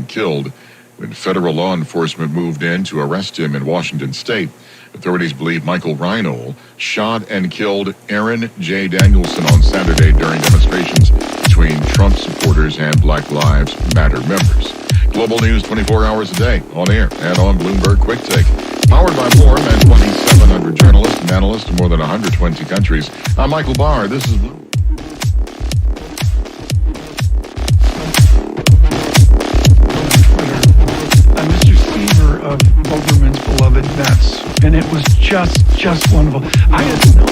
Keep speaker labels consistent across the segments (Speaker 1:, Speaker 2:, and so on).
Speaker 1: and killed when federal law enforcement moved in to arrest him in Washington state. Authorities believe Michael Reinold shot and killed Aaron J. Danielson on Saturday during demonstrations between Trump supporters and Black Lives Matter members. Global news 24 hours a day, on air and on Bloomberg Quick Take. Powered by more than 2,700 journalists and analysts in more than 120 countries. I'm Michael Barr. This is Bloomberg.
Speaker 2: Of Overman's beloved Vets, and it was just wonderful. I didn't know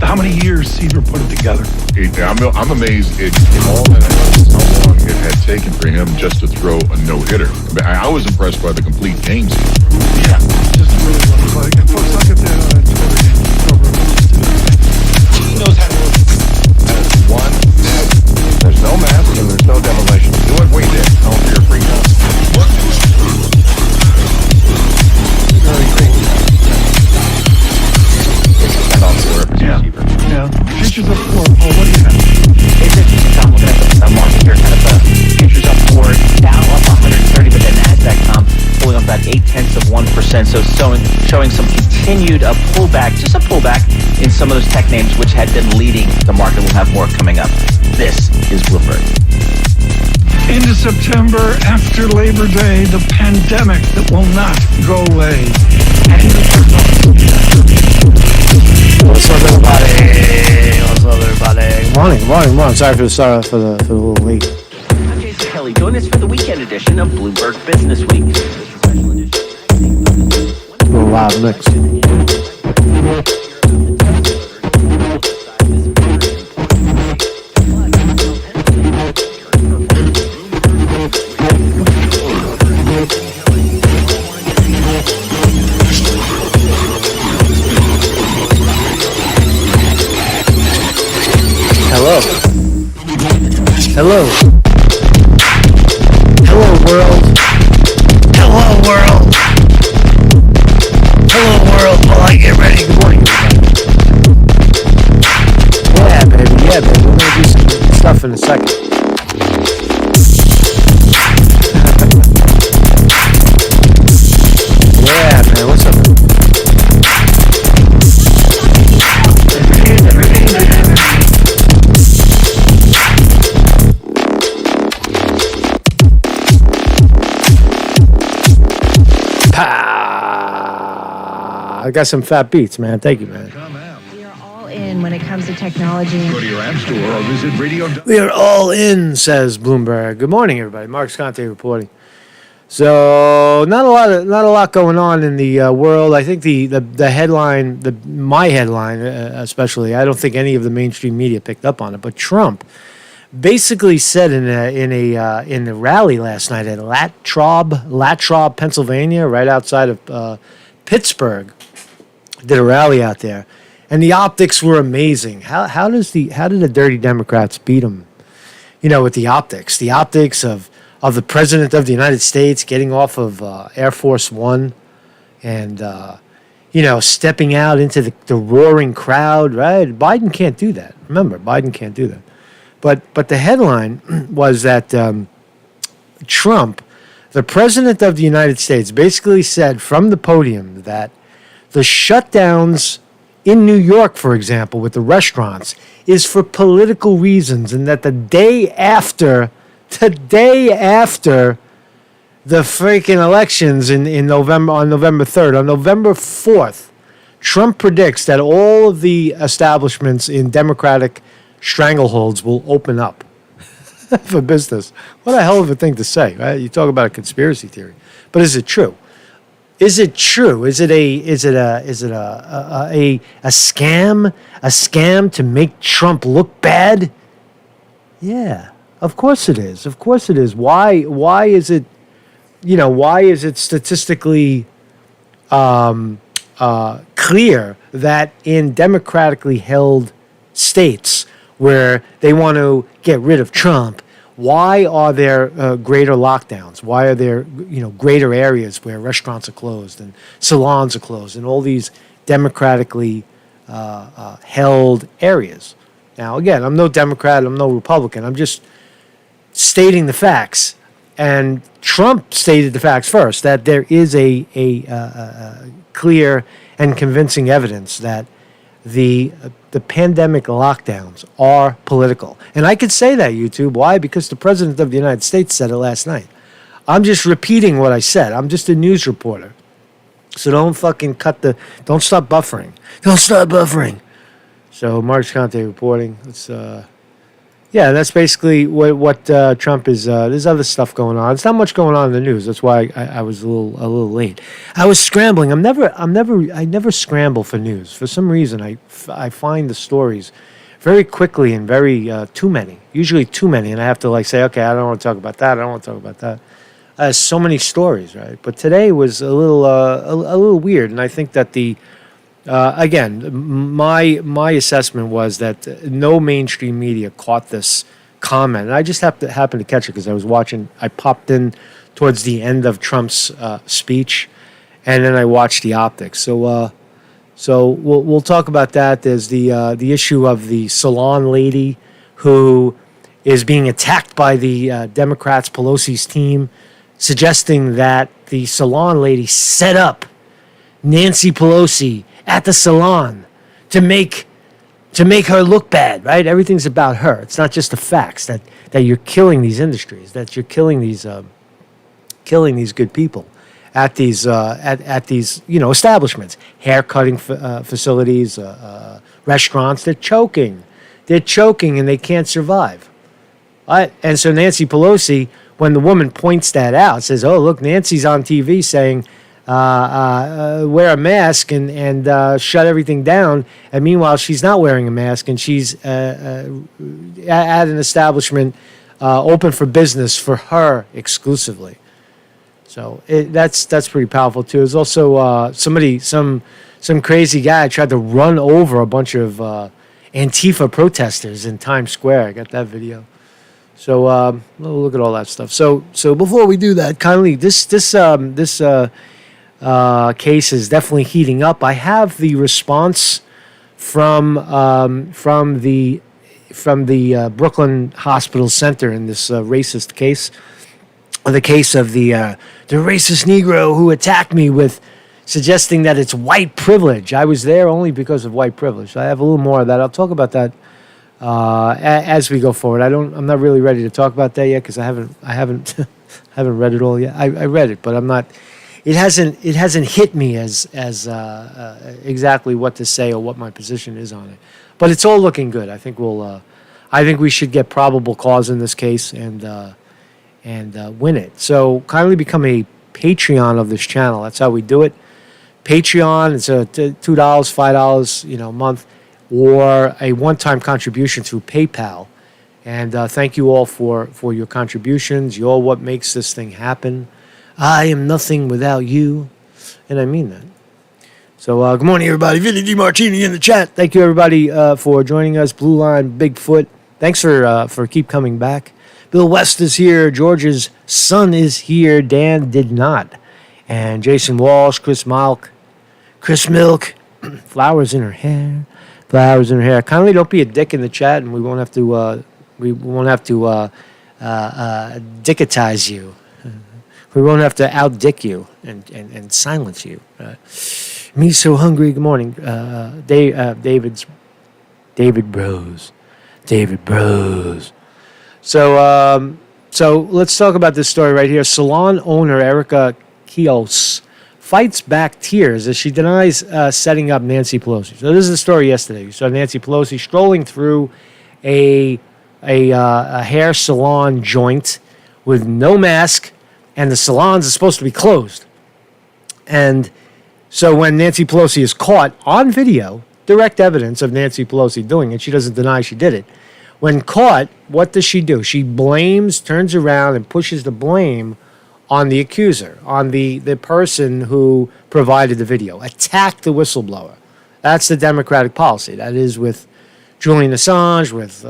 Speaker 2: how many years Seaver put it together.
Speaker 1: I'm amazed at all that how long it had taken for him just to throw a no-hitter. I was impressed by the complete game.
Speaker 2: Yeah, just really wonderful. Folks, I'll get that on Twitter.
Speaker 3: He knows how to work. One, there's no mask and there's no demolition. Do what we did. Don't fear free time. Very great.
Speaker 2: Yeah. Futures up forward. Oh, what do you have?
Speaker 4: It's interesting. I'm looking at the market here, kind of futures up forward, down up 130, but the Nasdaq pulling up about 0.8%. So showing some continued pullback, just a pullback in some of those tech names which had been leading the market. We'll have more coming up. This is Bloomberg.
Speaker 2: Into September, after Labor Day, the pandemic that will not go away.
Speaker 5: What's up, everybody? Morning. Sorry for the start for the little late.
Speaker 4: I'm Jason Kelly, doing this for the weekend edition of Bloomberg Business Week.
Speaker 5: A little loud mix. Hello, world. Hello, world. While I get ready. Good morning, everybody. Yeah, baby. We're gonna do some stuff in a second. Yeah, man. What's up? I got some fat beats, man. Thank you, man.
Speaker 6: We are all in when it comes to technology.
Speaker 1: Go to your app store or visit radio.
Speaker 5: We are all in, says Bloomberg. Good morning, everybody. Mark Conte reporting. So, not a lot going on in the world. I think the headline, my headline especially, I don't think any of the mainstream media picked up on it. But Trump basically said in a rally last night at Latrobe, Pennsylvania, right outside of Pittsburgh. Did a rally out there, and the optics were amazing. How did the dirty Democrats beat them? You know, with the optics of the President of the United States getting off of Air Force One, and stepping out into the roaring crowd. Right, Biden can't do that. Remember, Biden can't do that. But the headline was that Trump, the President of the United States, basically said from the podium that the shutdowns in New York, for example, with the restaurants, is for political reasons, and that the day after the freaking elections in November, on November 3rd, on November 4th, Trump predicts that all of the establishments in Democratic strangleholds will open up for business. What a hell of a thing to say, right? You talk about a conspiracy theory, but is it true? Is it true? Is it a scam? A scam to make Trump look bad? Yeah, of course it is. Of course it is. Why is it? Why is it statistically clear that in democratically held states where they want to get rid of Trump, why are there greater lockdowns? Why are there greater areas where restaurants are closed and salons are closed and all these democratically held areas? Now, again, I'm no Democrat, I'm no Republican. I'm just stating the facts. And Trump stated the facts first, that there is a clear and convincing evidence that the pandemic lockdowns are political. And I could say that, YouTube. Why? Because the President of the United States said it last night. I'm just repeating what I said. I'm just a news reporter. So don't fucking don't stop buffering. Don't stop buffering. So Mark Conte reporting. That's basically what Trump is. There's other stuff going on. There's not much going on in the news. That's why I was a little late. I was scrambling. I never scramble for news. For some reason, I find the stories very quickly and very too many. Usually too many, and I have to say, okay, I don't want to talk about that. I don't want to talk about that. So many stories, right? But today was a little weird, and I think that again, my assessment was that no mainstream media caught this comment, and I just happened to catch it because I was watching. I popped in towards the end of Trump's speech, and then I watched the optics. So we'll talk about that. There's the issue of the salon lady who is being attacked by the Democrats, Pelosi's team, suggesting that the salon lady set up Nancy Pelosi at the salon to make her look bad, right? Everything's about her. It's not just the facts that you're killing these industries, that you're killing these good people at these establishments, hair cutting facilities, restaurants. They're choking, and they can't survive. Right? And so Nancy Pelosi, when the woman points that out, says, "Oh, look, Nancy's on TV saying wear a mask and shut everything down," and meanwhile she's not wearing a mask and she's at an establishment open for business for her exclusively. So that's pretty powerful too. There's also some crazy guy tried to run over a bunch of Antifa protesters in Times Square. I got that video. So we'll look at all that stuff. So before we do that, kindly, this case is definitely heating up. I have the response from the Brooklyn Hospital Center in this racist case, the case of the racist Negro who attacked me with suggesting that it's white privilege. I was there only because of white privilege. So I have a little more of that. I'll talk about that as we go forward. I'm not really ready to talk about that yet because I haven't read it all yet. I read it, but I'm not. It hasn't hit me as exactly what to say or what my position is on it. But it's all looking good. I think we should get probable cause in this case and win it. So kindly become a Patreon of this channel. That's how we do it. Patreon. It's a $2, $5, a month, or a one-time contribution through PayPal. And thank you all for your contributions. You're what makes this thing happen. I am nothing without you. And I mean that. So good morning, everybody. Vinny DiMartini in the chat. Thank you, everybody, for joining us. Blue Line, Bigfoot. Thanks for keep coming back. Bill West is here. George's son is here. Dan did not. And Jason Walsh, Chris Milk, flowers in her hair. Kindly don't be a dick in the chat, and we won't have to dickitize you. We won't have to out-dick you and silence you. Me so hungry. Good morning, David Bros. So let's talk about this story right here. Salon owner Erica Kios fights back tears as she denies setting up Nancy Pelosi. So this is the story yesterday. You saw Nancy Pelosi strolling through a hair salon joint with no mask, and the salons are supposed to be closed. And so when Nancy Pelosi is caught on video, direct evidence of Nancy Pelosi doing it, she doesn't deny she did it. When caught, what does she do? She turns around and pushes the blame on the accuser, on the person who provided the video. Attack the whistleblower. That's the Democratic policy. That is with Julian Assange, with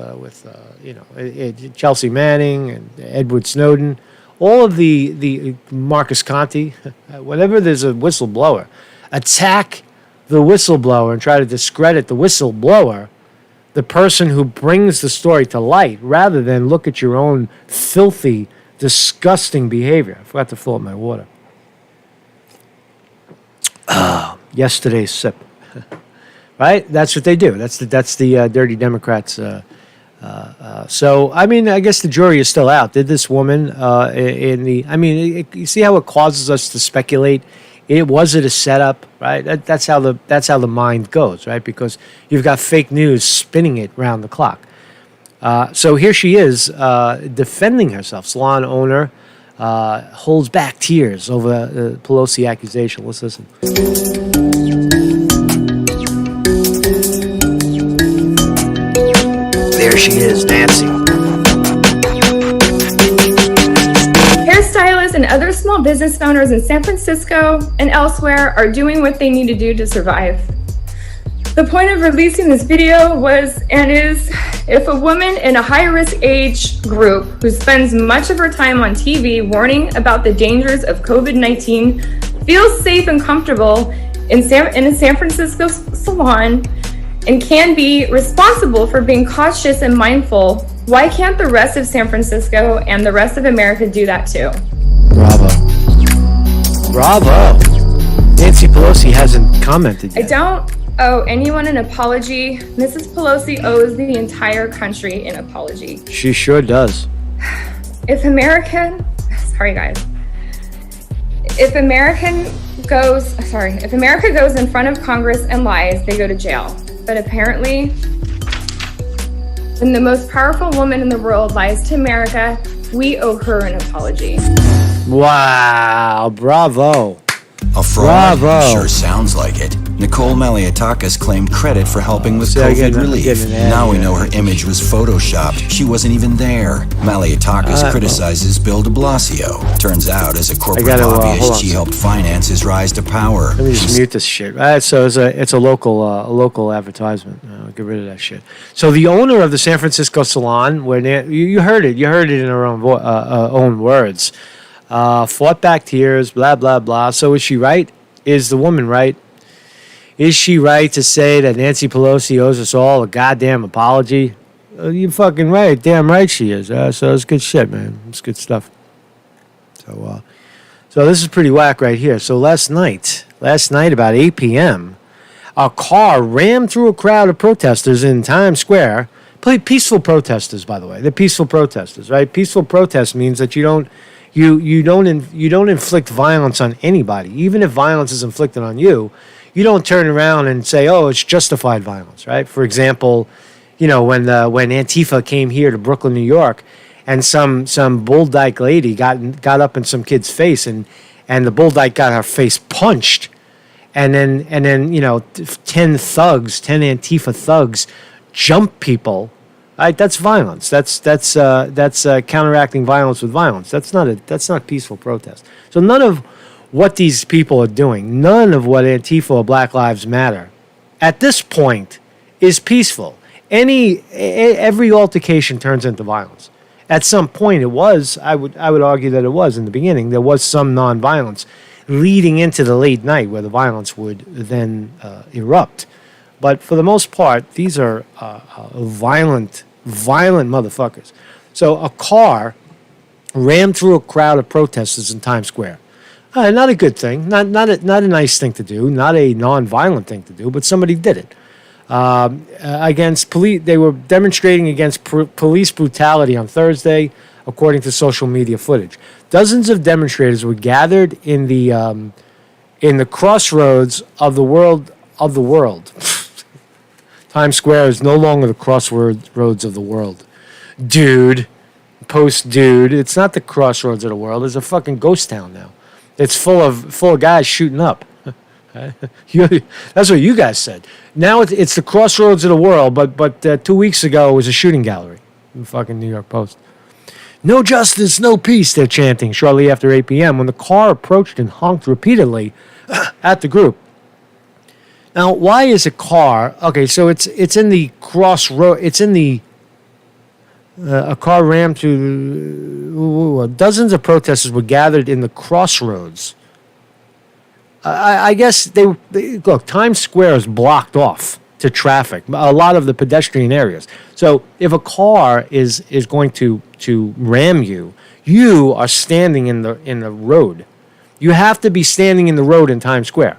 Speaker 5: Chelsea Manning and Edward Snowden. All of the Marcus Conte, whenever there's a whistleblower, attack the whistleblower and try to discredit the whistleblower the person who brings the story to light rather than look at your own filthy, disgusting behavior. I forgot to fill up my water. Yesterday's sip. Right? That's what they do. That's the dirty Democrats. So, I mean, I guess the jury is still out. Did this woman you see how it causes us to speculate? Was it a setup, right? That's how the mind goes, right? Because you've got fake news spinning it round the clock. So here she is defending herself. Salon owner holds back tears over the Pelosi accusation. Let's listen. There she is, Nancy.
Speaker 7: Hairstylists and other small business owners in San Francisco and elsewhere are doing what they need to do to survive. The point of releasing this video was and is if a woman in a high-risk age group who spends much of her time on TV warning about the dangers of COVID-19 feels safe and comfortable in a San Francisco salon and can be responsible for being cautious and mindful, why can't the rest of San Francisco and the rest of America do that too?
Speaker 5: Bravo. Bravo. Nancy Pelosi hasn't commented yet.
Speaker 7: I don't owe anyone an apology. Mrs. Pelosi owes the entire country an apology.
Speaker 5: She sure does.
Speaker 7: If America goes in front of Congress and lies, they go to jail. But apparently, when the most powerful woman in the world lies to America, we owe her an apology.
Speaker 5: Wow, bravo.
Speaker 8: A fraud?
Speaker 5: Bravo.
Speaker 8: Sure sounds like it. Nicole Maliotakis claimed credit for helping with COVID relief. Now we know her image was photoshopped. She wasn't even there. Maliotakis criticizes Bill de Blasio. Turns out, as a corporate lobbyist, she helped finance his rise to power.
Speaker 5: Let me just mute this shit. So it's a local advertisement. Get rid of that shit. So the owner of the San Francisco salon, you heard it in her own words. Fought back tears, blah, blah, blah. So is she right? Is the woman right? Is she right to say that Nancy Pelosi owes us all a goddamn apology? You fucking right. Damn right she is. So it's good shit, man. It's good stuff. So this is pretty whack right here. So last night about 8 p.m., a car rammed through a crowd of protesters in Times Square. Peaceful protesters, by the way. They're peaceful protesters, right? Peaceful protest means that you don't inflict violence on anybody. Even if violence is inflicted on you, you don't turn around and say, "Oh, it's justified violence," right? For example, when Antifa came here to Brooklyn, New York, and some bull dyke lady got up in some kid's face, and the bull dyke got her face punched, and then 10 Antifa thugs jump people. Right, that's violence. That's counteracting violence with violence. That's not peaceful protest. So none of what these people are doing, none of what Antifa or Black Lives Matter, at this point, is peaceful. Every altercation turns into violence. At some point, it was. I would argue that it was in the beginning. There was some nonviolence leading into the late night where the violence would then erupt. But for the most part, these are violent motherfuckers. So a car rammed through a crowd of protesters in Times Square. Not a good thing. Not a nice thing to do. Not a non-violent thing to do. But somebody did it. Against police, they were demonstrating against police brutality on Thursday, according to social media footage. Dozens of demonstrators were gathered in the crossroads of the world. Times Square is no longer the crossroads of the world. Dude. It's not the crossroads of the world. It's a fucking ghost town now. It's full of guys shooting up. That's what you guys said. Now it's the crossroads of the world, but 2 weeks ago it was a shooting gallery. The fucking New York Post. No justice, no peace, they're chanting shortly after 8 p.m. when the car approached and honked repeatedly at the group. Now, why is a car... Okay, so it's in the crossroad... It's in the... a car rammed through... Dozens of protesters were gathered in the crossroads. I guess they... Look, Times Square is blocked off. to traffic, a lot of the pedestrian areas. So if a car is going to ram you, you are standing in the road. You have to be standing in the road in Times Square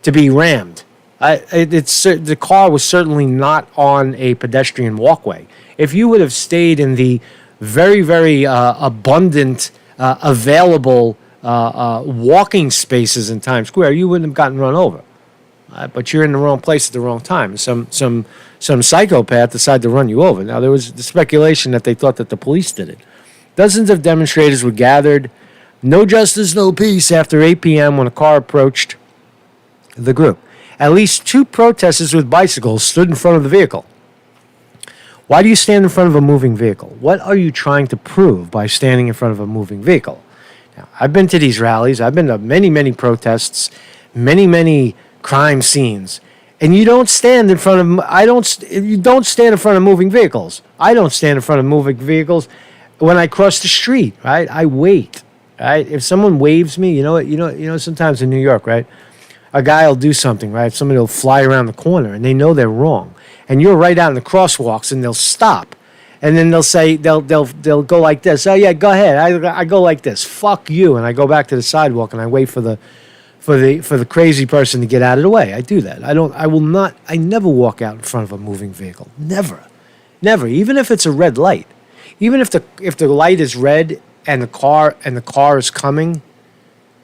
Speaker 5: to be rammed. The car was certainly not on a pedestrian walkway. If you would have stayed in the very, very abundant, available walking spaces in Times Square, you wouldn't have gotten run over. But you're in the wrong place at the wrong time. Some psychopath decided to run you over. Now, there was the speculation that they thought that the police did it. Dozens of demonstrators were gathered. No justice, no peace after 8 p.m. when a car approached the group. At least 2 protesters with bicycles stood in front of the vehicle. Why do you stand in front of a moving vehicle? What are you trying to prove by standing in front of a moving vehicle? Now, I've been to these rallies. I've been to many, many protests, many crime scenes. And you don't stand in front of, you don't stand in front of moving vehicles. I don't stand in front of moving vehicles when I cross the street, right? I wait, right? If someone waves me, you know, sometimes in New York, right? A guy will do something, right? Somebody will fly around the corner and they know they're wrong. And you're right out in the crosswalks and they'll stop. And then they'll say, they'll go like this. Oh yeah, go ahead. I go like this. Fuck you. And I go back to the sidewalk and I wait for the crazy person to get out of the way. I do that. I never walk out in front of a moving vehicle. Never. Even if it's a red light. Even if the light is red and the car is coming,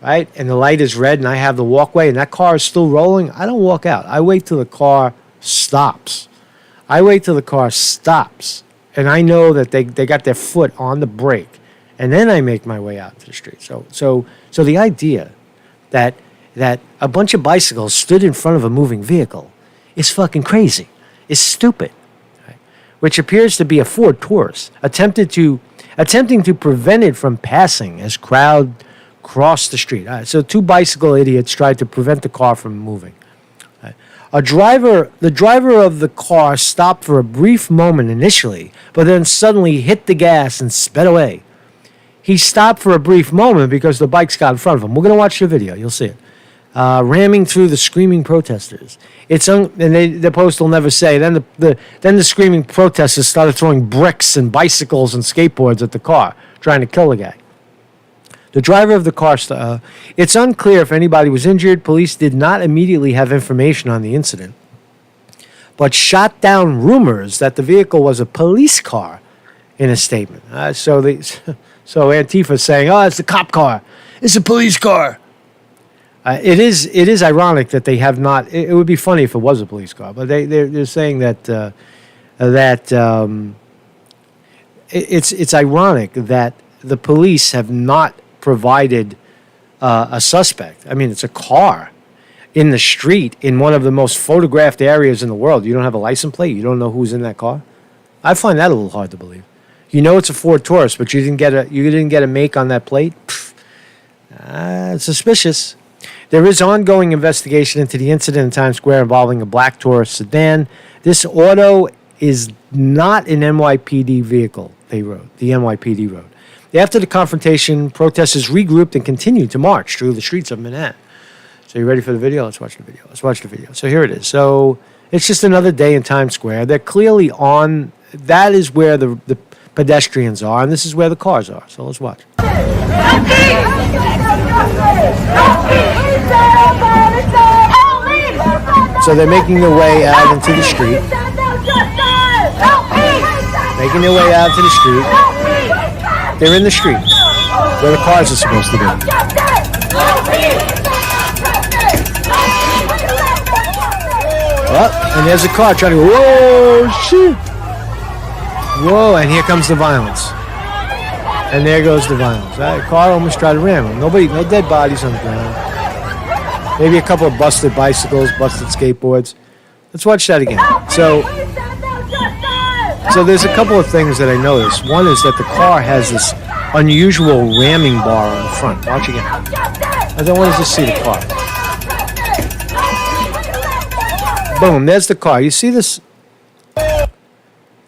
Speaker 5: right? And the light is red and I have the walkway and that car is still rolling, I don't walk out. I wait till the car stops. And I know that they got their foot on the brake. And then I make my way out to the street. So the idea that a bunch of bicycles stood in front of a moving vehicle is fucking crazy. It's stupid. Right? Which appears to be a Ford Taurus attempting to prevent it from passing as crowd crossed the street. So 2 bicycle idiots tried to prevent the car from moving. The driver of the car stopped for a brief moment initially, but then suddenly hit the gas and sped away. He stopped for a brief moment because the bikes got in front of him. We're going to watch the video. You'll see it. Ramming through the screaming protesters. The post will never say. Then the screaming protesters started throwing bricks and bicycles and skateboards at the car, trying to kill the guy. The driver of the car, it's unclear if anybody was injured. Police did not immediately have information on the incident, but shot down rumors that the vehicle was a police car in a statement. So Antifa is saying, oh, it's a cop car. It's a police car. It is ironic that they have not. It would be funny if it was a police car, but they're saying that it's ironic that the police have not provided a suspect. I mean, it's a car in the street in one of the most photographed areas in the world. You don't have a license plate. You don't know who's in that car. I find that a little hard to believe. You know it's a Ford Taurus, but you didn't get a make on that plate. It's suspicious. There is ongoing investigation into the incident in Times Square involving a black Taurus sedan. This auto is not an NYPD vehicle, they wrote. The NYPD wrote. After the confrontation, protesters regrouped and continued to march through the streets of Manhattan. So you ready for the video? Let's watch the video. So here it is. So it's just another day in Times Square. They're clearly on. That is where the pedestrians are, and this is where the cars are. So let's watch. So they're making their way out into the street. They're in the street where the cars are supposed to be. Oh, and there's a car trying to go, whoa, shit. Whoa, and here comes the violence. And there goes the violence. That car almost tried to ram him. No dead bodies on the ground. Maybe a couple of busted bicycles, busted skateboards. Let's watch that again. So there's a couple of things that I noticed. One is that the car has this unusual ramming bar on the front. Watch again. I don't want to just see the car. Boom, there's the car. You see this?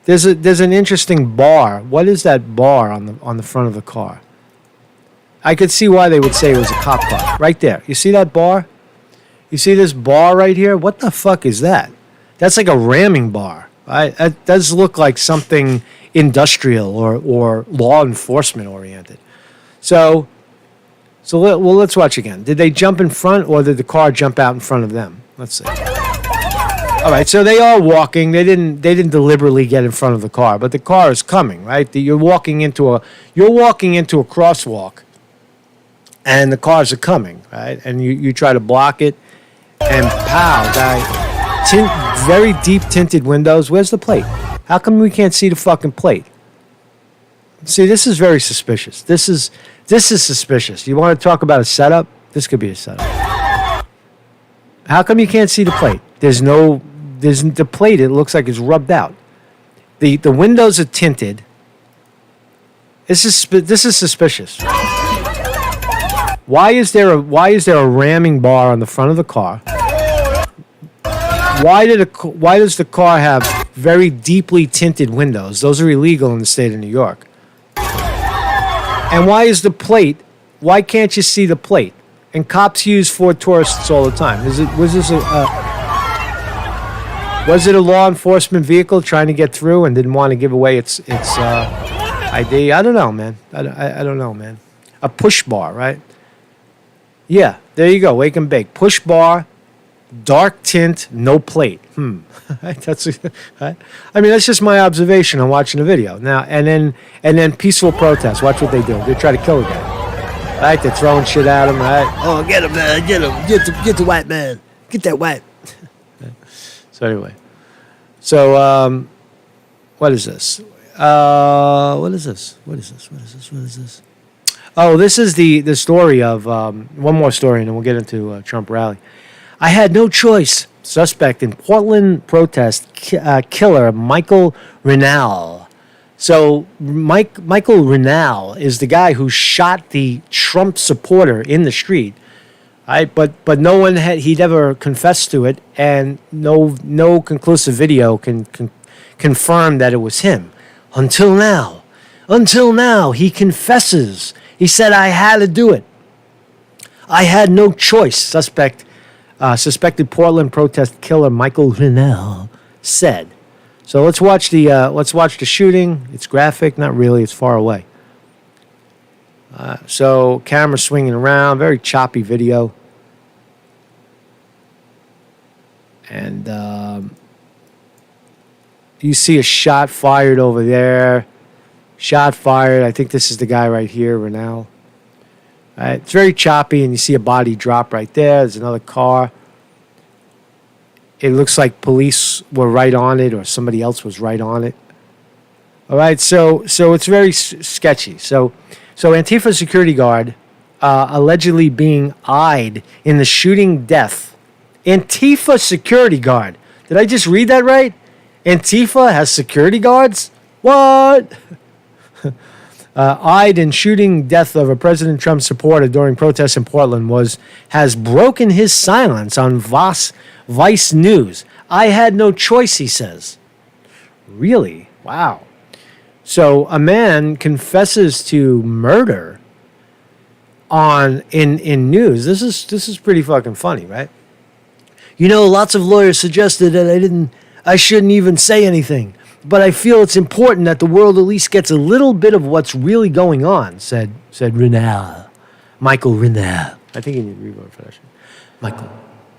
Speaker 5: There's an interesting bar. What is that bar on the front of the car? I could see why they would say it was a cop car. Right there. You see that bar? You see this bar right here? What the fuck is that? That's like a ramming bar. Right? That does look like something industrial or law enforcement oriented. So let's watch again. Did they jump in front, or did the car jump out in front of them? Let's see. All right, so they are walking. They didn't deliberately get in front of the car, but the car is coming, right? You're walking into a crosswalk, and the cars are coming, right? And you try to block it, and pow, guy. Very deep tinted windows. Where's the plate? How come we can't see the fucking plate? See, this is very suspicious. This is suspicious. You want to talk about a setup? This could be a setup. How come you can't see the plate? There's the plate. It looks like it's rubbed out. The windows are tinted. This is suspicious. Why is there a ramming bar on the front of the car? Why does the car have very deeply tinted windows? Those are illegal in the state of New York. And why is the plate? Why can't you see the plate? And cops use Ford Tauruses all the time. Was it a law enforcement vehicle trying to get through and didn't want to give away its ID? I don't know, man. I don't know, man. A push bar, right? Yeah, there you go. Wake and bake. Push bar, dark tint, no plate. That's just my observation on watching the video. Now and then peaceful protest. Watch what they do. They try to kill a guy. Right? They're throwing shit at him. Right? Oh, get him, man! Get him! Get the white man! Get that white. So anyway, what is this? What is this? Oh, this is the story of one more story, and then we'll get into Trump rally. I had no choice. Suspect in Portland protest killer Michael Rinal. So Michael Rinal is the guy who shot the Trump supporter in the street. Right? But no one he'd ever confessed to it, and no conclusive video can confirm that it was him. Until now, he confesses. He said, I had to do it. I had no choice, suspected Portland protest killer Michael Rinal said. So let's watch the shooting. It's graphic, not really. It's far away. So camera swinging around, very choppy video. And you see a shot fired over there. Shot fired. I think this is the guy right here, Rinal. It's very choppy, and you see a body drop right there. There's another car. It looks like police were right on it, or somebody else was right on it. All right, so it's very sketchy. So Antifa security guard allegedly being eyed in the shooting death. Antifa security guard. Did I just read that right? Antifa has security guards? What? Eyed in shooting death of a President Trump supporter during protests in Portland has broken his silence on Vice News. I had no choice, he says. Really? Wow. So a man confesses to murder in news. This is pretty fucking funny, right? You know, lots of lawyers suggested that I shouldn't even say anything. But I feel it's important that the world at least gets a little bit of what's really going on, said Rinal. Michael Rinal. I think you need reverb for that shit.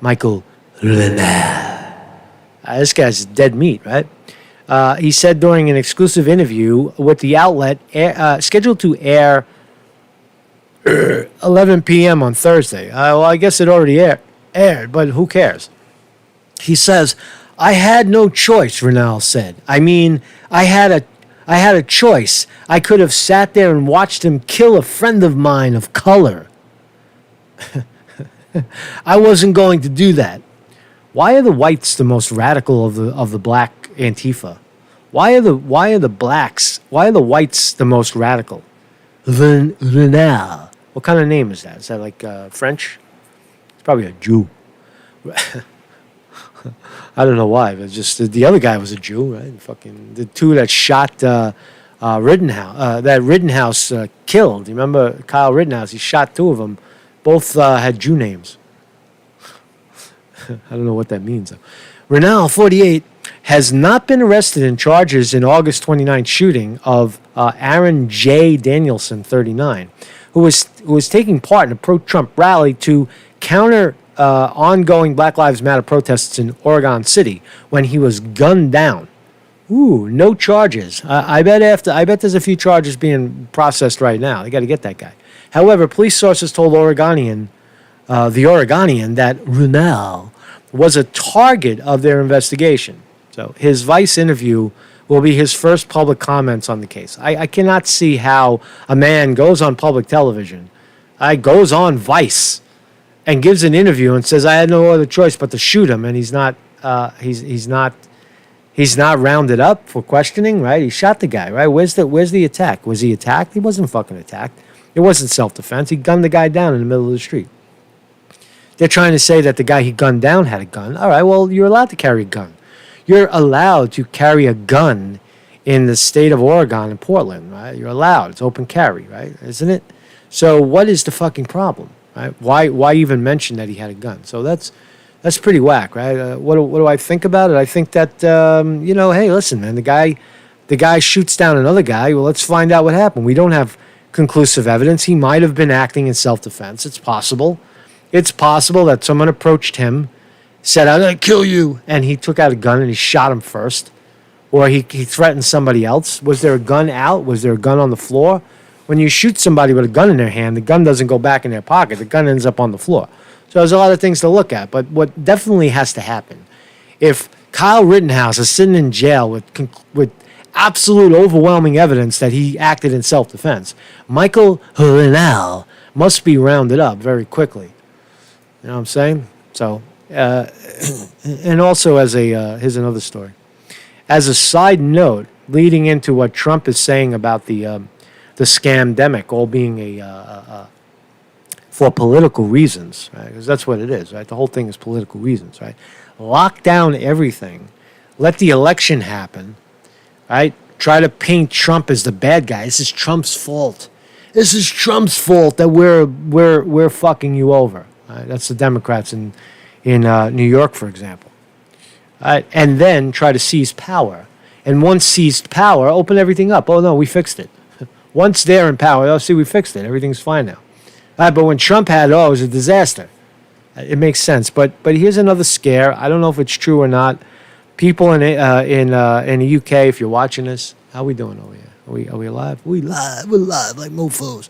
Speaker 5: Michael Rinal. This guy's dead meat, right? He said during an exclusive interview with the outlet scheduled to air 11 p.m. on Thursday. Well, I guess it already aired, but who cares? He says, I had no choice, Rinal said. I mean, I had a choice. I could have sat there and watched him kill a friend of mine of color. I wasn't going to do that. Why are the whites the most radical of the black Antifa? Why are the whites the most radical? Rinal. What kind of name is that? Is that like French? It's probably a Jew. I don't know why, but just the other guy was a Jew, right? Fucking the two that shot Rittenhouse killed. You remember Kyle Rittenhouse? He shot two of them. Both had Jew names. I don't know what that means, though. Renal, 48, has not been arrested in charges in August 29th shooting of Aaron J. Danielson, 39, who was taking part in a pro-Trump rally to counter ongoing Black Lives Matter protests in Oregon City when he was gunned down. Ooh, no charges. I bet there's a few charges being processed right now. They got to get that guy. However, police sources told the Oregonian that Runel was a target of their investigation. So his Vice interview will be his first public comments on the case. I cannot see how a man goes on public television, goes on Vice, and gives an interview and says, I had no other choice but to shoot him, and he's not rounded up for questioning, right? He shot the guy, right? Where's the attack? Was he attacked? He wasn't fucking attacked. It wasn't self-defense. He gunned the guy down in the middle of the street. They're trying to say that the guy he gunned down had a gun. All right, well, you're allowed to carry a gun. You're allowed to carry a gun in the state of Oregon and Portland, right? You're allowed. It's open carry, right? Isn't it? So what is the fucking problem, right? Why even mention that he had a gun? So that's pretty whack, right? What do I think about it? I think that, hey, listen, man, the guy shoots down another guy. Well, let's find out what happened. We don't have conclusive evidence. He might have been acting in self-defense. It's possible. It's possible that someone approached him, said, I'm going to kill you, and he took out a gun and he shot him first. Or he threatened somebody else. Was there a gun out? Was there a gun on the floor? When you shoot somebody with a gun in their hand, the gun doesn't go back in their pocket. The gun ends up on the floor. So there's a lot of things to look at. But what definitely has to happen, if Kyle Rittenhouse is sitting in jail with absolute overwhelming evidence that he acted in self-defense, Michael Renal must be rounded up very quickly. You know what I'm saying? So, and also here's another story. As a side note, leading into what Trump is saying about the scamdemic all being for political reasons, right? Because that's what it is, right? The whole thing is political reasons, right? Lock down everything, let the election happen, right? Try to paint Trump as the bad guy. This is Trump's fault. This is Trump's fault that we're fucking you over. Right? That's the Democrats in New York, for example. Right? And then try to seize power. And once seized power, open everything up. Oh, no, we fixed it. Once they're in power, oh, see, we fixed it. Everything's fine now. But when Trump had it, it was a disaster. It makes sense. But here's another scare. I don't know if it's true or not. People in the UK, if you're watching this, how we doing over here? Are we alive? We're live like mofos.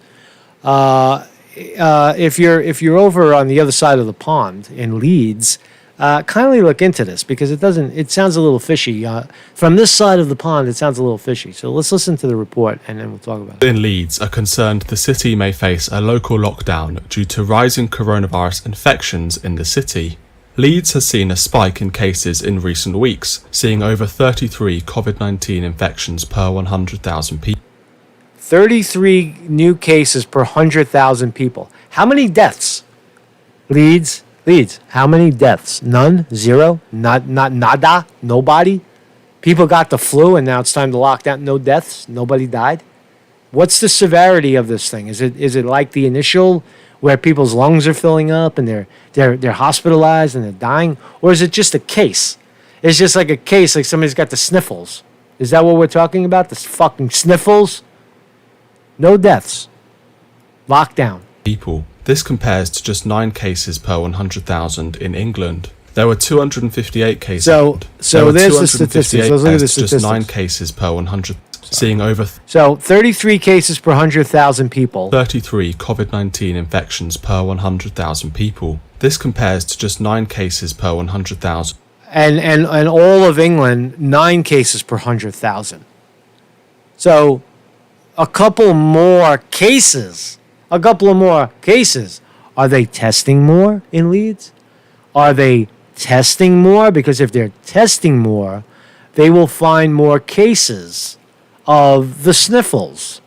Speaker 5: If you're over on the other side of the pond in Leeds, kindly look into this because it sounds a little fishy. From this side of the pond, it sounds a little fishy. So let's listen to the report and then we'll talk about it.
Speaker 9: In Leeds are concerned the city may face a local lockdown due to rising coronavirus infections in the city. Leeds has seen a spike in cases in recent weeks, seeing over 33 COVID-19 infections per 100,000 people.
Speaker 5: 33 new cases per 100,000 people. How many deaths? Leeds, how many deaths? None? Zero? Not nada? Nobody? People got the flu and now it's time to lock down. No deaths? Nobody died? What's the severity of this thing? Is it like the initial where people's lungs are filling up and they're hospitalized and they're dying? Or is it just a case? It's just like a case, like somebody's got the sniffles. Is that what we're talking about? The fucking sniffles? No deaths. Lockdown.
Speaker 9: People. This compares to just 9 cases per 100,000 in England. There were 258 cases.
Speaker 5: So there's the statistics. Let's look at the statistics.
Speaker 9: Just 9 cases per 100. Seeing over.
Speaker 5: So 33 cases per 100,000 people.
Speaker 9: 33 COVID-19 infections per 100,000 people. This compares to just 9 cases per 100,000.
Speaker 5: And all of England, 9 cases per 100,000. So a couple more cases. Are they testing more in Leeds? Are they testing more? Because if they're testing more, they will find more cases of the sniffles.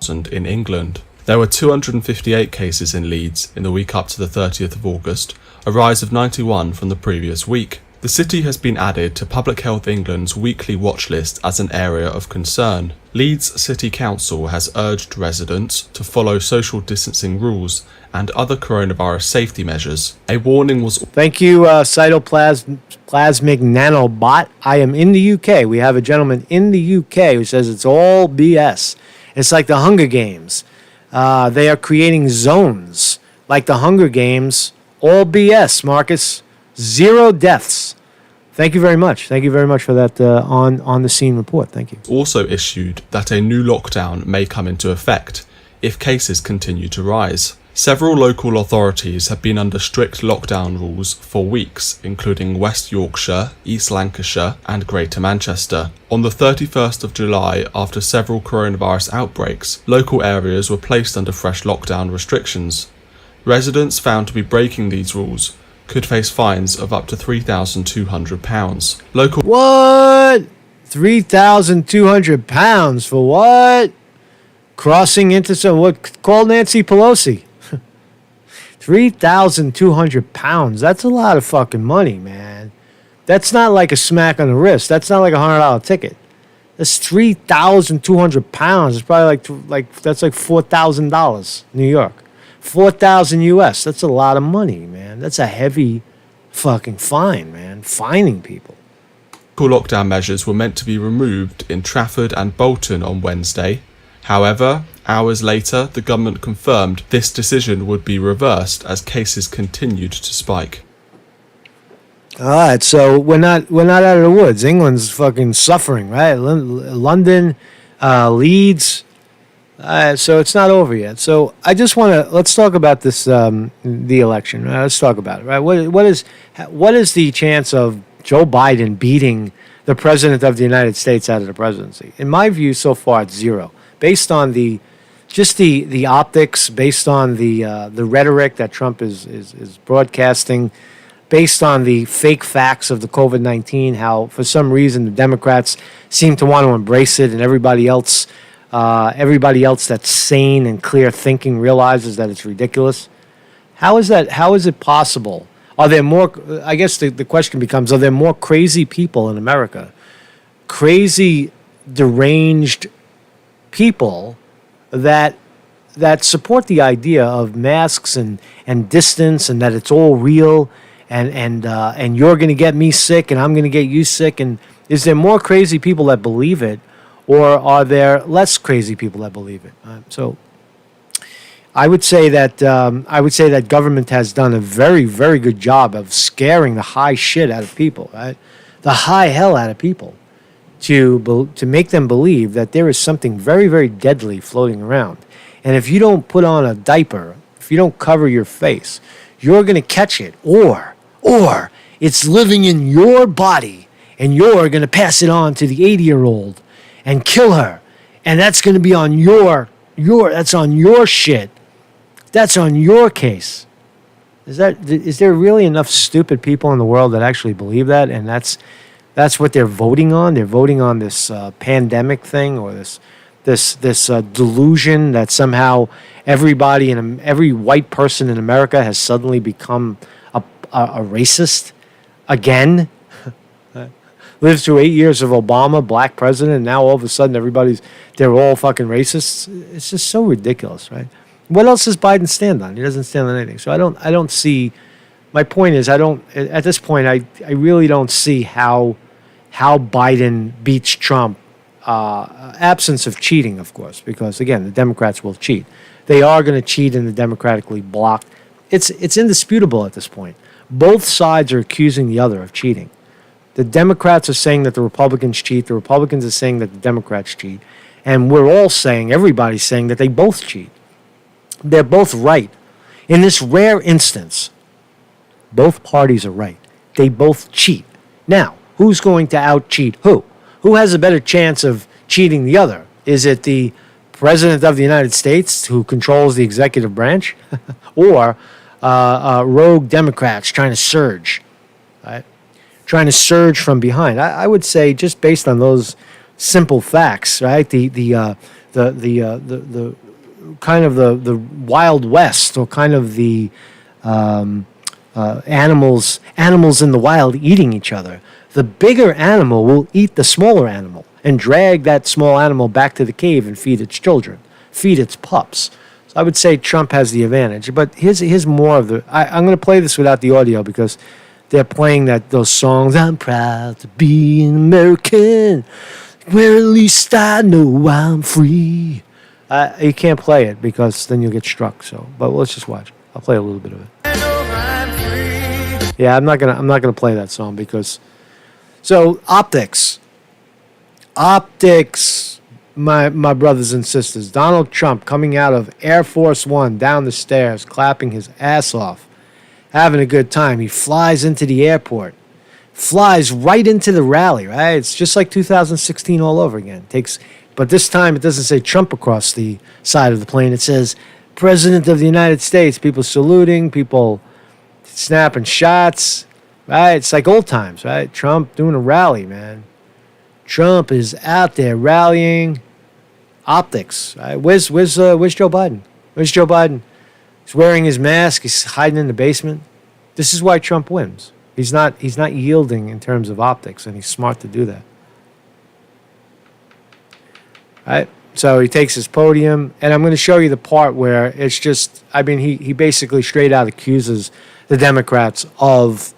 Speaker 9: In England, there were 258 cases in Leeds in the week up to the 30th of August, a rise of 91 from the previous week. The city has been added to Public Health England's weekly watch list as an area of concern. Leeds City Council has urged residents to follow social distancing rules and other coronavirus safety measures. A warning was...
Speaker 5: Thank you, Cytoplasmic Nanobot. I am in the UK. We have a gentleman in the UK who says it's all BS. It's like the Hunger Games. They are creating zones like the Hunger Games. All BS, Marcus. 0 deaths. Thank you very much. Thank you very much for that on the scene report. Thank you.
Speaker 9: Also issued that a new lockdown may come into effect if cases continue to rise. Several local authorities have been under strict lockdown rules for weeks, including West Yorkshire, East Lancashire and Greater Manchester. On the 31st of July, after several coronavirus outbreaks, local areas were placed under fresh lockdown restrictions. Residents found to be breaking these rules could face fines of up to £3,200. Local...
Speaker 5: What? £3,200 for what? Crossing into some... What? Call Nancy Pelosi. £3,200. That's a lot of fucking money, man. That's not like a smack on the wrist. That's not like a $100 ticket. That's £3,200. It's probably like that's like $4,000 New York. 4,000 US. That's a lot of money, man. That's a heavy fucking fine, man. Fining people.
Speaker 9: Lockdown measures were meant to be removed in Trafford and Bolton on Wednesday. However, hours later, the government confirmed this decision would be reversed as cases continued to spike.
Speaker 5: All right, so we're not out of the woods. England's fucking suffering, right? London, Leeds. So it's not over yet. So I just want to let's talk about this the election. Right? Let's talk about it. Right? What is the chance of Joe Biden beating the president of the United States out of the presidency? In my view, so far it's 0. Based on the optics, based on the rhetoric that Trump is broadcasting, based on the fake facts of the COVID-19, how for some reason the Democrats seem to want to embrace it, and everybody else that's sane and clear thinking realizes that it's ridiculous. How is that? How is it possible? Are there more? I guess the question becomes: are there more crazy people in America? Crazy, deranged people that support the idea of masks and distance and that it's all real and you're going to get me sick and I'm going to get you sick. And is there more crazy people that believe it, or are there less crazy people that believe it? So I would say that government has done a very, very good job of scaring the high shit out of people, right? The high hell out of people, to make them believe that there is something very, very deadly floating around. And if you don't put on a diaper, if you don't cover your face, you're going to catch it, or it's living in your body and you're going to pass it on to the 80-year-old and kill her. And that's going to be on that's on your shit. That's on your case. Is there really enough stupid people in the world that actually believe that? And that's what they're voting on. They're voting on this pandemic thing, or this delusion that somehow every white person in America has suddenly become a racist again. Lived through 8 years of Obama, black president, and now all of a sudden they're all fucking racists. It's just so ridiculous, right? What else does Biden stand on? He doesn't stand on anything. So I don't see. My point is, at this point, I really don't see how Biden beats Trump. Absence of cheating, of course, because again, the Democrats will cheat. They are going to cheat in the democratically blocked. It's indisputable at this point. Both sides are accusing the other of cheating. The Democrats are saying that the Republicans cheat. The Republicans are saying that the Democrats cheat. And we're all saying, everybody's saying that they both cheat. They're both right. In this rare instance, both parties are right. They both cheat. Now, who's going to out-cheat who? Who has a better chance of cheating the other? Is it the President of the United States, who controls the executive branch, or rogue Democrats trying to surge, right? Trying to surge from behind? I would say, just based on those simple facts, right? The kind of the Wild West, or kind of the animals in the wild eating each other. The bigger animal will eat the smaller animal and drag that small animal back to the cave and feed its children, feed its pups. So I would say Trump has the advantage. But here's more of the... I'm going to play this without the audio because they're playing those songs. I'm proud to be an American, where at least I know I'm free. You can't play it because then you'll get struck. So, but let's just watch. I'll play a little bit of it. Yeah, I'm not gonna play that song because. So optics, my brothers and sisters. Donald Trump coming out of Air Force One down the stairs, clapping his ass off, having a good time. He flies into the airport, flies right into the rally. Right, it's just like 2016 all over again. But this time it doesn't say Trump across the side of the plane. It says President of the United States. People saluting, people snapping shots. Right? It's like old times, right? Trump doing a rally, man. Trump is out there rallying. Optics. Right? Where's Joe Biden? Where's Joe Biden? He's wearing his mask. He's hiding in the basement. This is why Trump wins. He's not yielding in terms of optics, and he's smart to do that. Right? So he takes his podium, and I'm going to show you the part where it's just, I mean, he basically straight out accuses the Democrats of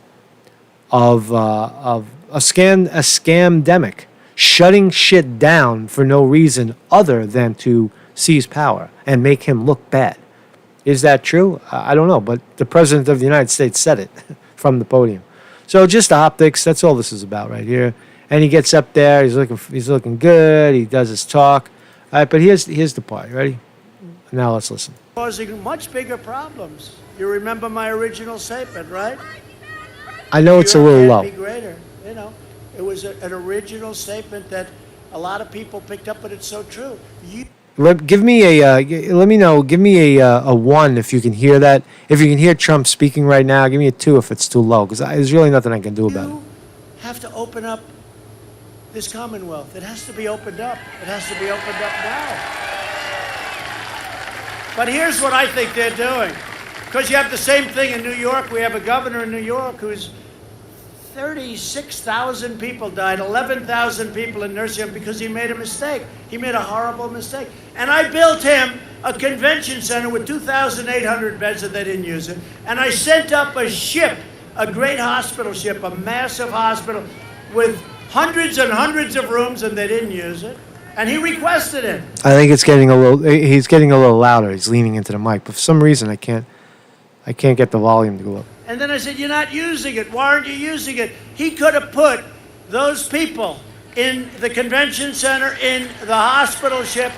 Speaker 5: a scamdemic, shutting shit down for no reason other than to seize power and make him look bad. Is that true? I don't know, but the President of the United States said it from the podium. So just the optics, that's all this is about right here. And he gets up there, he's looking good, he does his talk. All right, but here's the part. Ready? Now let's listen.
Speaker 10: Causing much bigger problems. You remember my original statement, right?
Speaker 5: I know it's a little low.
Speaker 10: Be greater. You know, it was an original statement that a lot of people picked up, but it's so true.
Speaker 5: Give me a 1 if you can hear that. If you can hear Trump speaking right now, give me a 2 if it's too low, because there's really nothing I can do about it.
Speaker 10: You have to open up this Commonwealth. It has to be opened up. It has to be opened up now. But here's what I think they're doing. Because you have the same thing in New York. We have a governor in New York who's 36,000 people died, 11,000 people in nursing home because he made a mistake. He made a horrible mistake. And I built him a convention center with 2,800 beds and they didn't use it. And I sent up a ship, a great hospital ship, a massive hospital with hundreds and hundreds of rooms and they didn't use it. And he requested it.
Speaker 5: I think he's getting a little louder. He's leaning into the mic. But for some reason, I can't get the volume to go up.
Speaker 10: And then I said, you're not using it. Why aren't you using it? He could have put those people in the convention center, in the hospital ship.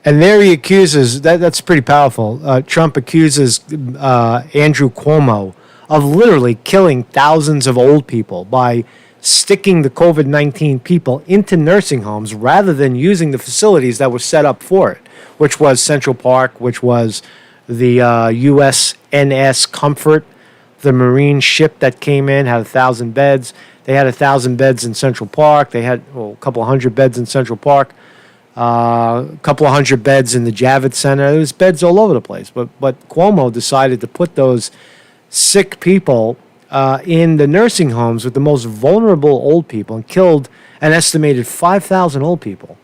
Speaker 5: And there he accuses, that's pretty powerful. Trump accuses Andrew Cuomo of literally killing thousands of old people by sticking the COVID-19 people into nursing homes rather than using the facilities that were set up for it, which was Central Park, which was the USNS Comfort, the Marine ship that came in, had 1,000 beds. They had 1,000 beds in Central Park. They had a couple of hundred beds in Central Park, a couple of hundred beds in the Javits Center. There was beds all over the place. But Cuomo decided to put those sick people in the nursing homes with the most vulnerable old people and killed an estimated 5,000 old people.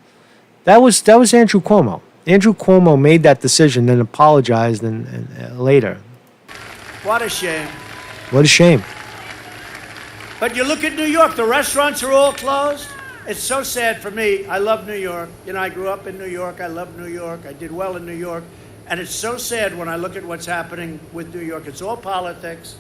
Speaker 5: That was Andrew Cuomo. Andrew Cuomo made that decision, then apologized and later.
Speaker 10: What a shame.
Speaker 5: What a shame.
Speaker 10: But you look at New York, the restaurants are all closed. It's so sad for me. I love New York. You know, I grew up in New York. I love New York. I did well in New York. And it's so sad when I look at what's happening with New York. It's all politics.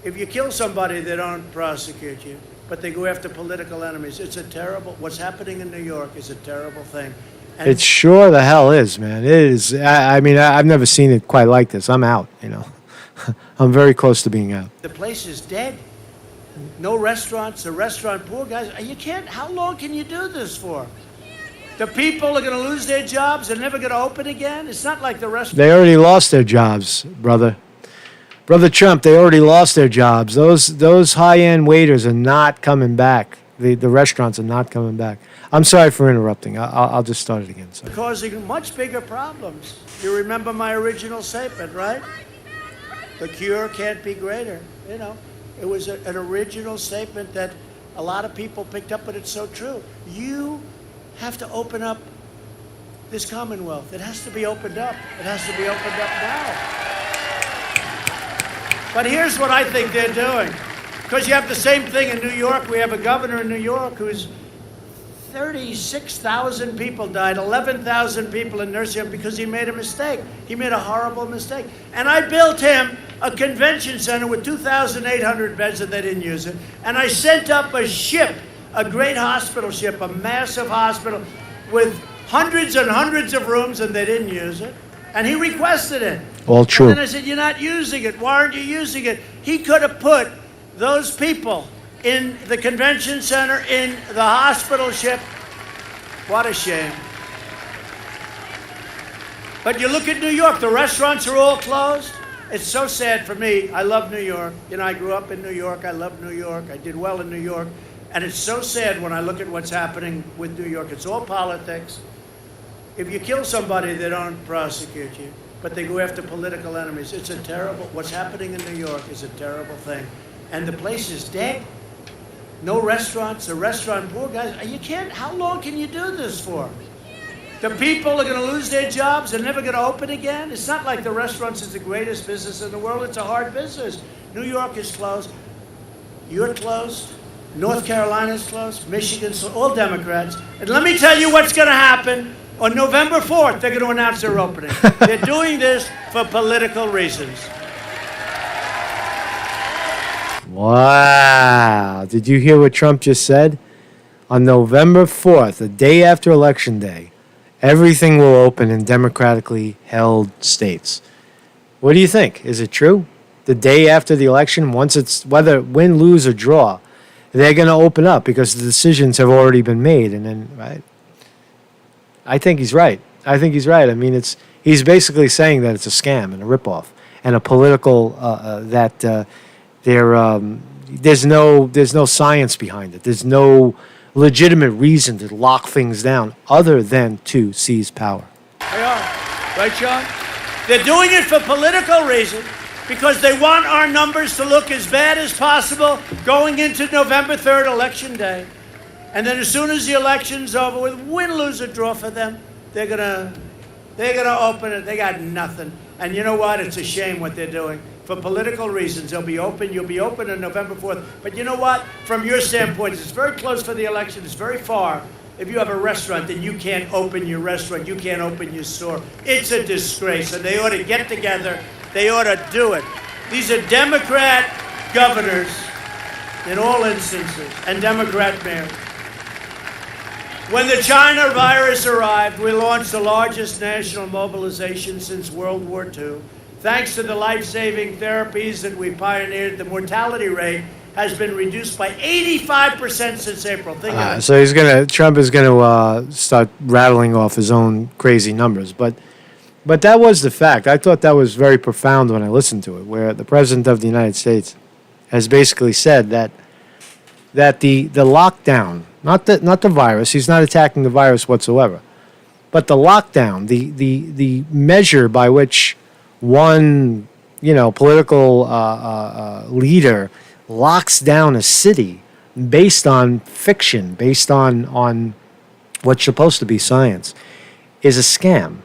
Speaker 10: If you kill somebody, they don't prosecute you, but they go after political enemies. It's a terrible, what's happening in New York is a terrible thing. And
Speaker 5: it sure the hell is, man. It is. I mean, I've never seen it quite like this. I'm out, you know. I'm very close to being out.
Speaker 10: The place is dead. No restaurants. The restaurant poor guys. You can't. How long can you do this for? The people are going to lose their jobs. They're never going to open again. It's not like the restaurant.
Speaker 5: They already lost their jobs, brother. Brother Trump, they already lost their jobs. Those high-end waiters are not coming back. The restaurants are not coming back. I'm sorry for interrupting. I'll just start it again. Sorry.
Speaker 10: Causing much bigger problems. You remember my original statement, right? The cure can't be greater. You know, it was an original statement that a lot of people picked up, but it's so true. You have to open up this Commonwealth. It has to be opened up. It has to be opened up now. But here's what I think they're doing. Because you have the same thing in New York. We have a governor in New York who's 36,000 people died, 11,000 people in nursing home because he made a mistake. He made a horrible mistake. And I built him a convention center with 2,800 beds and they didn't use it. And I sent up a ship, a great hospital ship, a massive hospital with hundreds and hundreds of rooms and they didn't use it. And he requested it.
Speaker 5: All true.
Speaker 10: And then I said, you're not using it. Why aren't you using it? He could have put those people in the convention center, in the hospital ship. What a shame. But you look at New York, the restaurants are all closed. It's so sad for me. I love New York. You know, I grew up in New York. I love New York. I did well in New York. And it's so sad when I look at what's happening with New York. It's all politics. If you kill somebody, they don't prosecute you, but they go after political enemies. It's a terrible, what's happening in New York is a terrible thing. And the place is dead. No restaurants, the restaurant poor guys. You can't, how long can you do this for? The people are going to lose their jobs. They're never going to open again. It's not like the restaurants is the greatest business in the world. It's a hard business. New York is closed. You're closed. North Carolina's closed. Michigan's closed. All Democrats. And let me tell you what's going to happen. On November 4th, they're going to announce their opening. They're doing this for political reasons.
Speaker 5: Wow. Did you hear what Trump just said? On November 4th, the day after Election Day, everything will open in democratically held states. What do you think? Is it true? The day after the election, once it's whether win, lose, or draw, they're going to open up because the decisions have already been made. And then, right? I think he's right. I mean, he's basically saying that it's a scam and a ripoff and a political there's no science behind it. There's no legitimate reason to lock things down other than to seize power.
Speaker 10: They are. Right, Sean? They're doing it for political reasons because they want our numbers to look as bad as possible going into November 3rd, Election Day. And then as soon as the election's over with, win, lose, or draw for them, they're gonna open it. They got nothing. And you know what? It's a shame what they're doing. For political reasons, they'll be open. You'll be open on November 4th. But you know what? From your standpoint, it's very close for the election. It's very far. If you have a restaurant and you can't open your restaurant, you can't open your store, it's a disgrace. And they ought to get together. They ought to do it. These are Democrat governors in all instances and Democrat mayors. When the China virus arrived, we launched the largest national mobilization since World War II. Thanks to the life-saving therapies that we pioneered, the mortality rate has been reduced by 85% since April. Think of it.
Speaker 5: So Trump is gonna start rattling off his own crazy numbers, but that was the fact. I thought that was very profound when I listened to it, where the President of the United States has basically said that the lockdown, not the virus, he's not attacking the virus whatsoever, but the lockdown, the measure by which one political leader locks down a city based on fiction, based on what's supposed to be science, is a scam.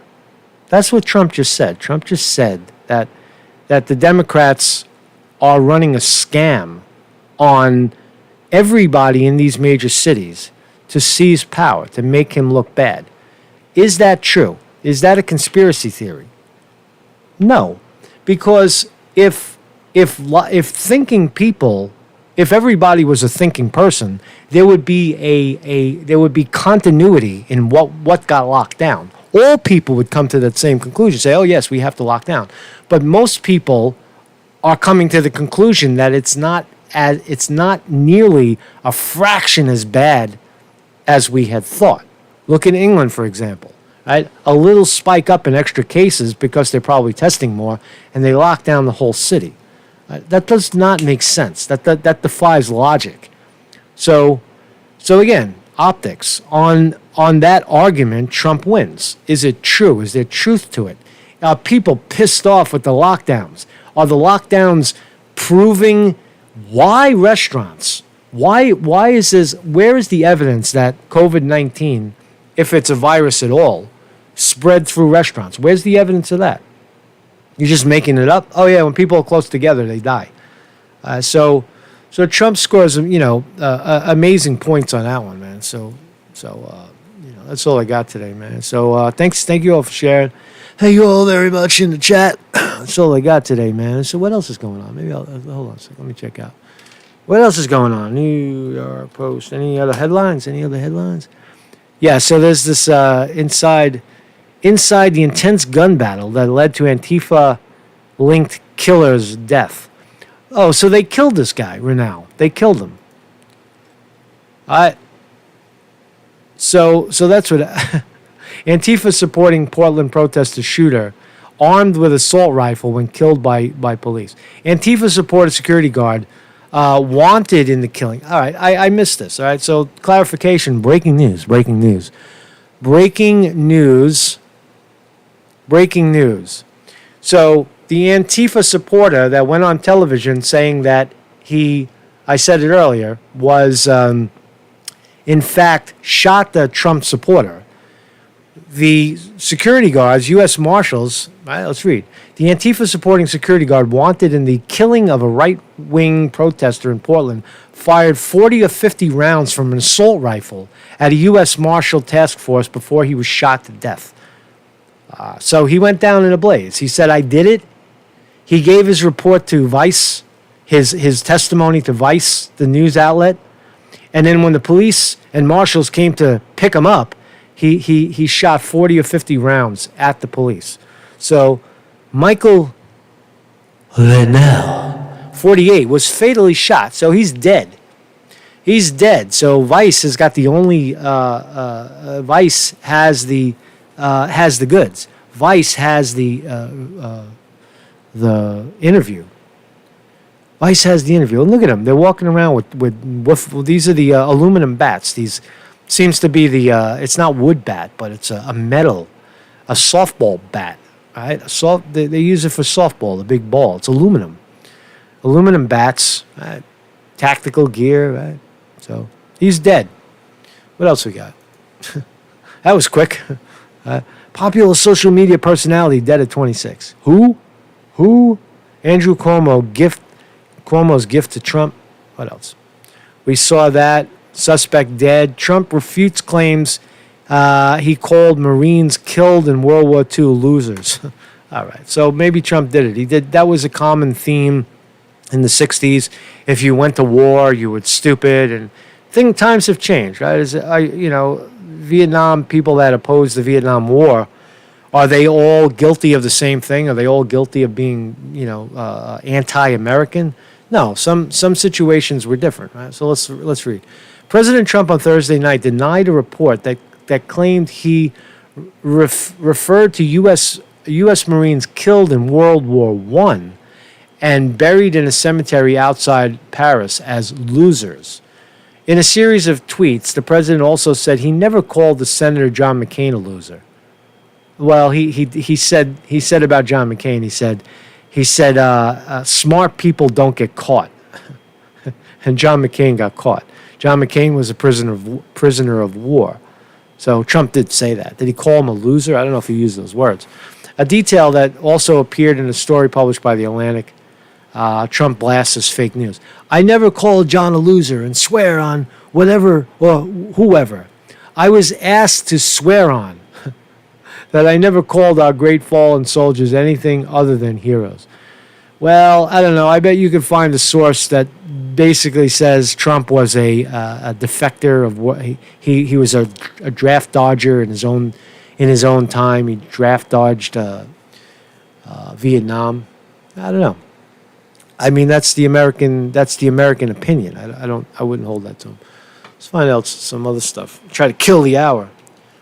Speaker 5: That's what Trump just said. Trump just said that the Democrats are running a scam on everybody in these major cities to seize power, to make him look bad. Is that true? Is that a conspiracy theory? No, because if thinking people, if everybody was a thinking person, there would be continuity in what got locked down. All people would come to that same conclusion, say, "Oh yes, we have to lock down." But most people are coming to the conclusion that it's not nearly a fraction as bad as we had thought. Look at England, for example. Right? A little spike up in extra cases because they're probably testing more, and they lock down the whole city. That does not make sense. That defies logic. So again, optics. On that argument, Trump wins. Is it true? Is there truth to it? Are people pissed off with the lockdowns? Are the lockdowns proving why restaurants? Why is this? Where is the evidence that COVID-19, if it's a virus at all, spread through restaurants? Where's the evidence of that? You're just making it up? Oh, yeah, when people are close together, they die. So Trump scores, amazing points on that one, man. So that's all I got today, man. So thank you all for sharing. Thank you all very much in the chat. That's all I got today, man. So what else is going on? Maybe hold on a second. Let me check out. What else is going on? New York Post. Any other headlines? Yeah, so there's this inside the intense gun battle that led to Antifa-linked killer's death. Oh, so they killed this guy, Renau. They killed him. So that's what Antifa supporting Portland protester shooter armed with assault rifle when killed by police. Antifa supported security guard wanted in the killing. All right, I missed this. All right, so clarification, breaking news. So the Antifa supporter that went on television saying that I said it earlier, was in fact shot the Trump supporter. The security guards, U.S. Marshals, right, let's read. The Antifa supporting security guard wanted in the killing of a right-wing protester in Portland fired 40 or 50 rounds from an assault rifle at a U.S. Marshal task force before he was shot to death. So he went down in a blaze. He said, I did it. He gave his report to Vice, his testimony to Vice, the news outlet. And then when the police and marshals came to pick him up, he shot 40 or 50 rounds at the police. So Michael Linnell, 48, was fatally shot. So he's dead. So Vice has got the only Vice has the goods. Vice has the interview. Vice has the interview. And look at them. They're walking around with these are the aluminum bats. These seems to be it's not wood bat, but it's a metal, a softball bat. Right? They use it for softball, the big ball. It's aluminum. Aluminum bats, right? Tactical gear, right? So he's dead. What else we got? That was quick. Popular social media personality dead at 26. Who? Andrew Cuomo's gift to Trump. What else? We saw that. Suspect dead. Trump refutes claims he called Marines killed in World War II losers. All right. So maybe Trump did it. He did. That was a common theme in the 60s. If you went to war, you were stupid. And times have changed, right? Vietnam people that oppose the Vietnam War, are they all guilty of the same thing? Are they all guilty of being, anti-American? No, some situations were different. Right? So let's read. President Trump on Thursday night denied a report that claimed he referred to U.S. Marines killed in World War I and buried in a cemetery outside Paris as losers. In a series of tweets, the president also said he never called the Senator John McCain a loser. Well, he said about John McCain, he said smart people don't get caught, and John McCain got caught. John McCain was a prisoner of war, so Trump did say that. Did he call him a loser? I don't know if he used those words. A detail that also appeared in a story published by The Atlantic. Trump blasts as fake news. I never called John a loser and swear on whatever or whoever. I was asked to swear on that I never called our great fallen soldiers anything other than heroes. Well, I don't know. I bet you could find a source that basically says Trump was a defector of what he was a draft dodger in his own time. He draft dodged Vietnam. I don't know. I mean, that's the American opinion. I wouldn't hold that to him. Let's find out some other stuff. Try to kill the hour.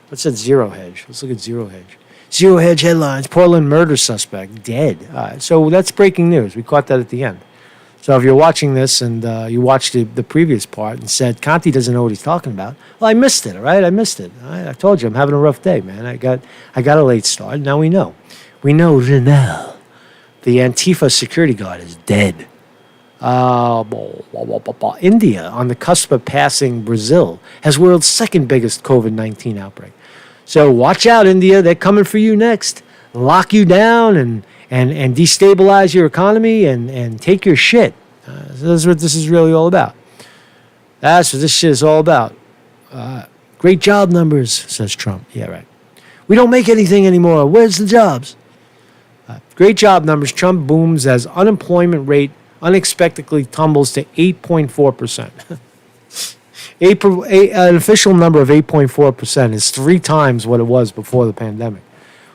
Speaker 5: What's that Zero Hedge? Let's look at Zero Hedge. Zero Hedge headlines: Portland murder suspect dead. All right, so that's breaking news. We caught that at the end. So if you're watching this and you watched the previous part and said Conte doesn't know what he's talking about, well, I missed it. All right, I missed it. All right? I told you I'm having a rough day, man. I got a late start. Now we know. We know Renell, The Antifa security guard is dead. India, on the cusp of passing Brazil, has world's second biggest COVID-19 outbreak. So watch out, India. They're coming for you next. Lock you down and destabilize your economy and take your shit. So that's what this is really all about. That's what this shit is all about. Great job numbers, says Trump. Yeah, right. We don't make anything anymore. Where's the jobs? Great job numbers. Trump booms as unemployment rate unexpectedly tumbles to 8.4%. An official number of 8.4% is 3 times what it was before the pandemic.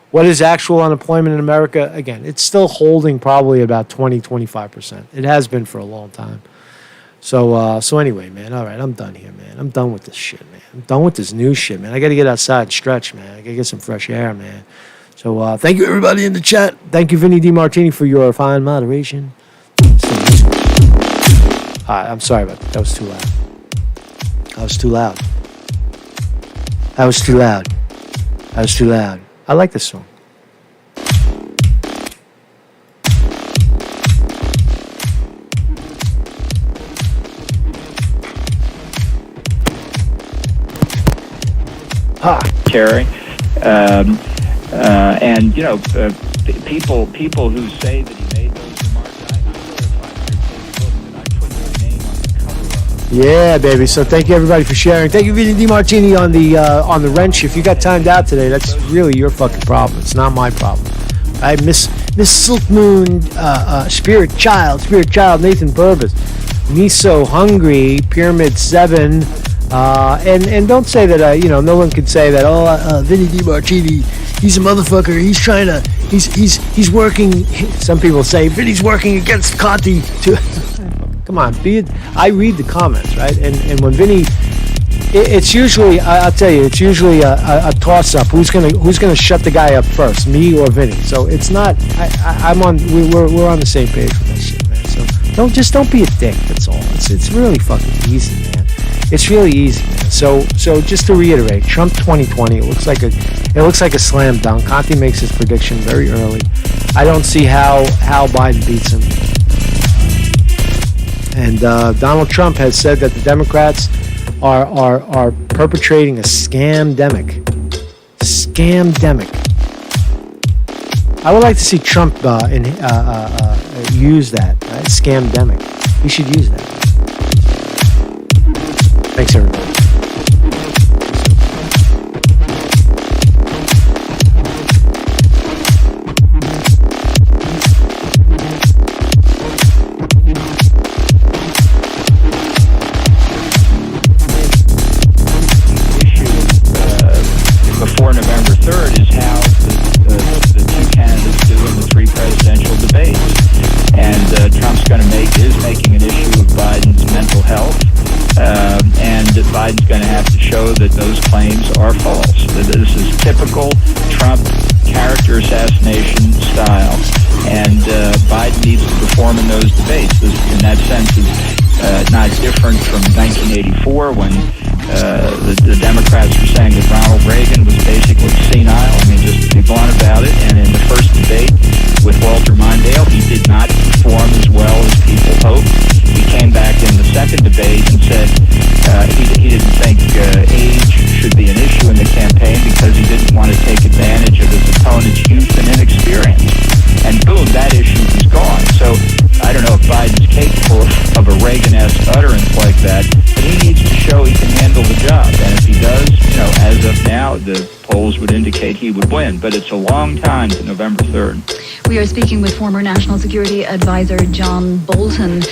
Speaker 5: What is actual unemployment in America? Again, it's still holding probably about 20-25%. It has been for a long time. So anyway, man, all right, I'm done here, man. I'm done with this shit, man. I'm done with this new shit, man. I got to get outside and stretch, man. I got to get some fresh air, man. So thank you, everybody in the chat. Thank you, Vinny DiMartini, for your fine moderation. I'm sorry about that. That was too loud. That was too loud. That was too loud. That was too loud. I like this song.
Speaker 11: Terry, and you know, people who say that he made those remarks. I put their name on the cover of.
Speaker 5: Yeah, baby. So thank you everybody for sharing. Thank you, Vinny DiMartini, on the wrench. If you got timed out today, that's really your fucking problem. It's not my problem. I Miss Silk Moon, Spirit Child, Nathan Purvis, Me So Hungry, Pyramid 7. And don't say that, no one can say that, Vinny DiMartini, he's a motherfucker, he's working, some people say, Vinny's working against Conte. Come on, I read the comments, right? And when Vinny, it's usually, I'll tell you, it's usually a toss-up. Who's gonna shut the guy up first, me or Vinny? So it's not, we're on the same page with that shit, man. So don't be a dick, that's all. It's really fucking easy, man. It's really easy, man. So just to reiterate, Trump 2020. It looks like a slam dunk. Conte makes his prediction very early. I don't see how Biden beats him. And Donald Trump has said that the Democrats are perpetrating a scamdemic. Scamdemic. I would like to see Trump use that. Right? Scamdemic. He should use that. Thanks, everybody.
Speaker 11: Before November 3rd is how the two candidates do in the 3 presidential debates. And Trump's making an issue of Biden's mental health. And Biden's going to have to show that those claims are false. That this is typical Trump character assassination style, and Biden needs to perform in those debates. This, in that sense, is not different from 1984 when the Democrats were saying that Ronald Reagan was basically senile. I mean, just to be blunt about it. And in the first debate with Walter Mondale, he did not perform as well as people hoped. He came back in the second debate and said he didn't think age should be an issue in the campaign because he didn't want to take advantage of his opponent's youth and inexperience. And boom, that issue is gone. So I don't know if Biden's capable of a Reagan-esque utterance like that, but he needs to show he can handle the job. And if he does, as of now, the polls would indicate he would win. But it's a long time to November 3rd.
Speaker 12: We are speaking with former National Security Advisor John Bolton.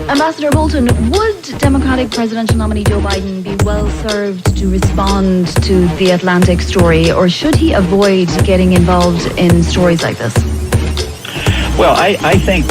Speaker 12: Ambassador Bolton, would Democratic presidential nominee Joe Biden be well served to respond to the Atlantic story, or should he avoid getting involved in stories like this?
Speaker 11: Well, I think